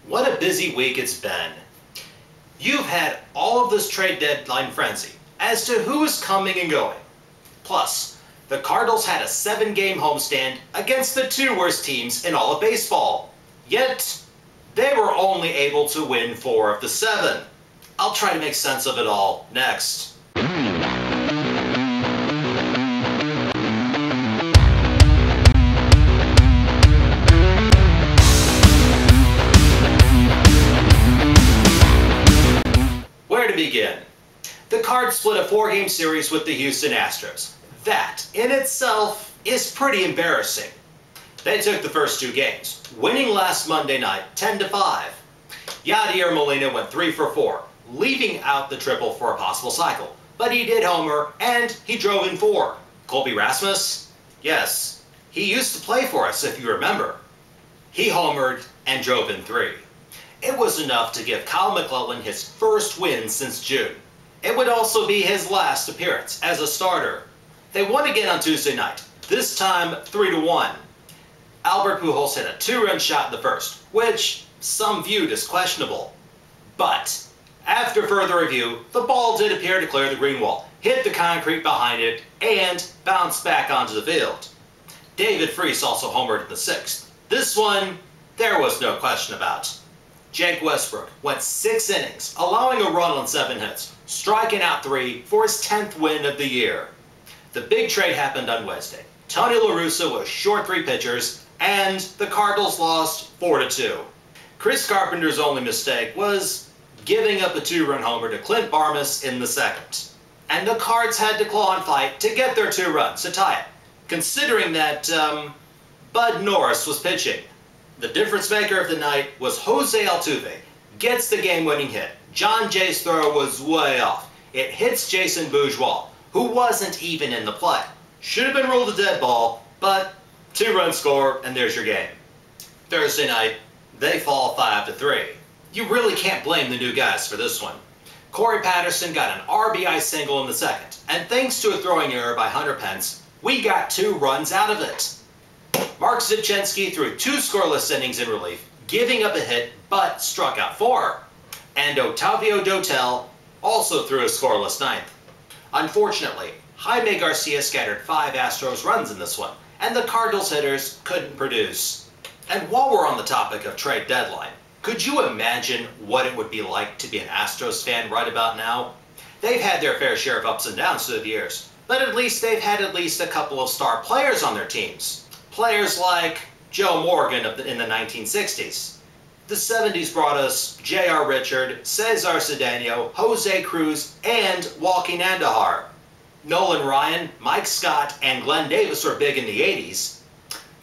What a busy week it's been. You've had all of this trade deadline frenzy as to who is coming and going. Plus, the Cardinals had a 7-game homestand against the 2 worst teams in all of baseball. Yet, they were only able to win 4 of the 7. I'll try to make sense of it all next. Where to begin? The Cards split a 4-game series with the Houston Astros. That, in itself, is pretty embarrassing. They took the first 2 games, winning last Monday night 10-5. Yadier Molina went 3 for 4, leaving out the triple for a possible cycle. But he did homer, and he drove in 4. Colby Rasmus? Yes, he used to play for us, if you remember. He homered and drove in 3. It was enough to give Kyle McClellan his first win since June. It would also be his last appearance as a starter. They won again on Tuesday night, this time 3-1. Albert Pujols hit a 2-run shot in the first, which some viewed as questionable. But after further review, the ball did appear to clear the green wall, hit the concrete behind it, and bounced back onto the field. David Freese also homered in the 6th. This one, there was no question about. Jake Westbrook went 6 innings, allowing a run on 7 hits, striking out 3 for his 10th win of the year. The big trade happened on Wednesday. Tony La Russa was short 3 pitchers, and the Cardinals lost 4-2. Chris Carpenter's only mistake was giving up a 2-run homer to Clint Barmas in the 2nd. And the Cards had to claw and fight to get their 2 runs to tie it, considering that Bud Norris was pitching. The difference maker of the night was Jose Altuve. Gets the game-winning hit. John Jay's throw was way off. It hits Jason Bourgeois, who wasn't even in the play. Should have been ruled a dead ball, but 2-run score, and there's your game. Thursday night, they fall 5-3. You really can't blame the new guys for this one. Corey Patterson got an RBI single in the 2nd, and thanks to a throwing error by Hunter Pence, we got 2 runs out of it. Mark Zipchenski threw 2 scoreless innings in relief, giving up a hit, but struck out 4. And Otavio Dotel also threw a scoreless 9th. Unfortunately, Jaime Garcia scattered 5 Astros runs in this one, and the Cardinals hitters couldn't produce. And while we're on the topic of trade deadline, could you imagine what it would be like to be an Astros fan right about now? They've had their fair share of ups and downs through the years, but at least they've had at least a couple of star players on their teams. Players like Joe Morgan in the 1960s. The 70s brought us J.R. Richard, Cesar Cedeno, Jose Cruz, and Joaquin Andujar. Nolan Ryan, Mike Scott, and Glenn Davis were big in the 80s.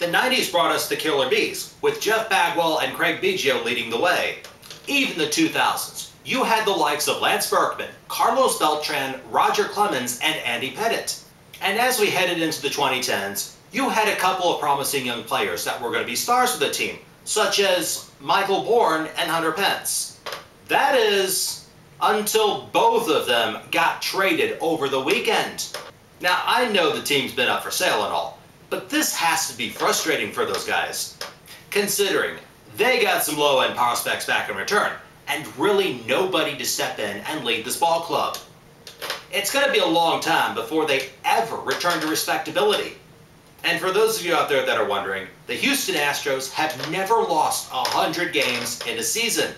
The 90s brought us the Killer Bees, with Jeff Bagwell and Craig Biggio leading the way. Even the 2000s, you had the likes of Lance Berkman, Carlos Beltran, Roger Clemens, and Andy Pettitte. And as we headed into the 2010s, you had a couple of promising young players that were going to be stars for the team, such as Michael Bourne and Hunter Pence. That is, until both of them got traded over the weekend. Now, I know the team's been up for sale and all, but this has to be frustrating for those guys, considering they got some low-end prospects back in return, and really nobody to step in and lead this ball club. It's going to be a long time before they ever return to respectability. And for those of you out there that are wondering, the Houston Astros have never lost 100 games in a season.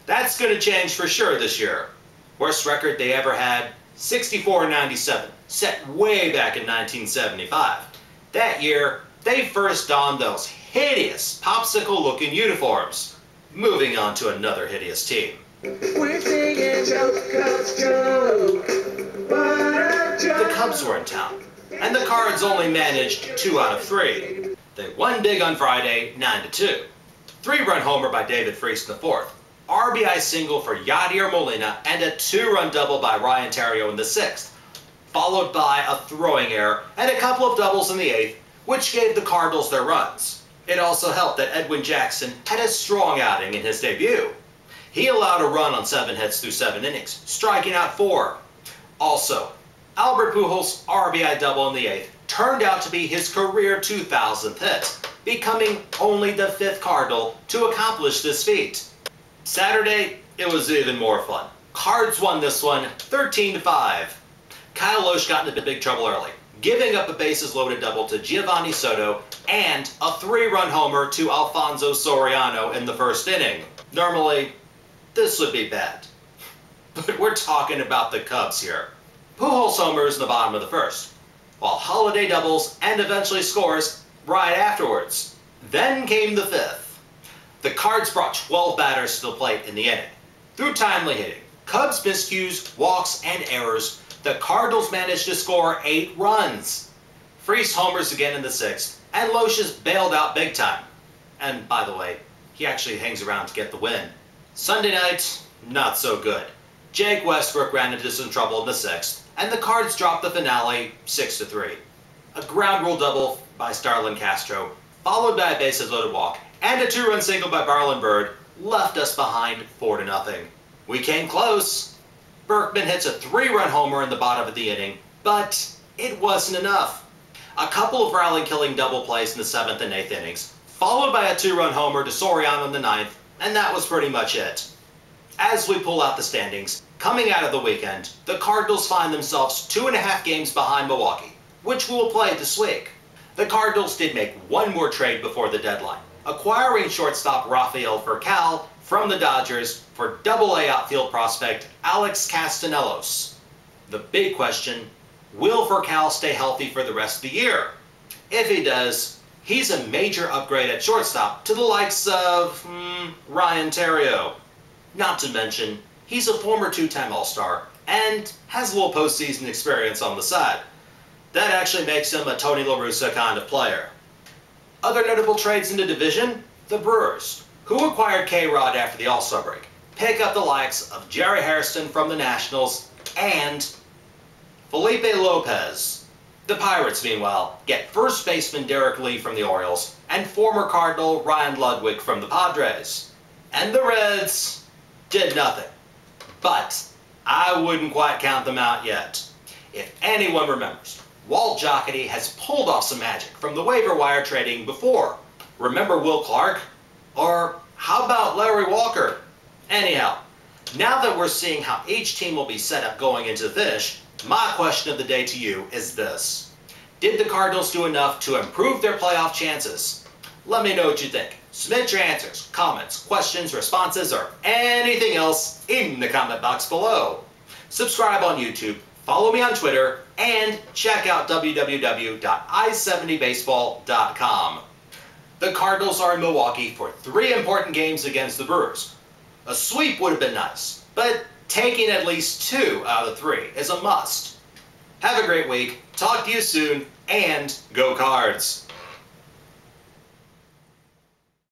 That's going to change for sure this year. Worst record they ever had, 64-97, set way back in 1975. That year, they first donned those hideous popsicle-looking uniforms. Moving on to another hideous team. We're singing joke, joke. The Cubs were in town, and the Cards only managed 2 out of 3. They won big on Friday, 9-2. 3-run homer by David Freese in the 4th, RBI single for Yadier Molina, and a 2-run double by Ryan Theriot in the 6th, followed by a throwing error and a couple of doubles in the 8th, which gave the Cardinals their runs. It also helped that Edwin Jackson had a strong outing in his debut. He allowed a run on 7 hits through 7 innings, striking out 4. Also, Albert Pujols' RBI double in the 8th turned out to be his career 2,000th hit. becoming only the 5th Cardinal to accomplish this feat. Saturday, it was even more fun. Cards won this one 13-5. Kyle Loesch got into big trouble early, giving up a bases-loaded double to Giovanni Soto and a 3-run homer to Alfonso Soriano in the first inning. Normally, this would be bad. But we're talking about the Cubs here. Pujols homers in the bottom of the first, while Holiday doubles and eventually scores right afterwards. Then came the 5th. The Cards brought 12 batters to the plate in the inning. Through timely hitting, Cubs miscues, walks, and errors, the Cardinals managed to score 8 runs. Freese homers again in the 6th, and Loesch is bailed out big time. And by the way, he actually hangs around to get the win. Sunday night, not so good. Jake Westbrook ran into some trouble in the 6th, and the Cards dropped the finale 6-3. A ground rule double by Starlin Castro, followed by a bases-loaded walk, and a 2-run single by Barlin Bird left us behind 4-0. We came close. Berkman hits a 3-run homer in the bottom of the inning, but it wasn't enough. A couple of rally-killing double plays in the 7th and 8th innings, followed by a 2-run homer to Soriano in the 9th, and that was pretty much it. As we pull out the standings, coming out of the weekend, the Cardinals find themselves 2.5 games behind Milwaukee, which we will play this week. The Cardinals did make one more trade before the deadline, acquiring shortstop Rafael Furcal from the Dodgers for Double-A outfield prospect Alex Castellanos. The big question, will Furcal stay healthy for the rest of the year? If he does, he's a major upgrade at shortstop to the likes of Ryan Theriot. Not to mention, he's a former 2-time All-Star and has a little postseason experience on the side. That actually makes him a Tony La Russa kind of player. Other notable trades in the division, the Brewers, who acquired K-Rod after the All-Star break, pick up the likes of Jerry Hairston from the Nationals and Felipe Lopez. The Pirates, meanwhile, get first baseman Derek Lee from the Orioles and former Cardinal Ryan Ludwig from the Padres. And the Reds did nothing. But I wouldn't quite count them out yet. If anyone remembers, Walt Jocketty has pulled off some magic from the waiver wire trading before. Remember Will Clark? Or how about Larry Walker? Anyhow, now that we're seeing how each team will be set up going into the finish, my question of the day to you is this. Did the Cardinals do enough to improve their playoff chances? Let me know what you think. Submit your answers, comments, questions, responses, or anything else in the comment box below. Subscribe on YouTube, follow me on Twitter, and check out www.i70baseball.com. The Cardinals are in Milwaukee for 3 important games against the Brewers. A sweep would have been nice, but taking at least 2 out of 3 is a must. Have a great week, talk to you soon, and go Cards!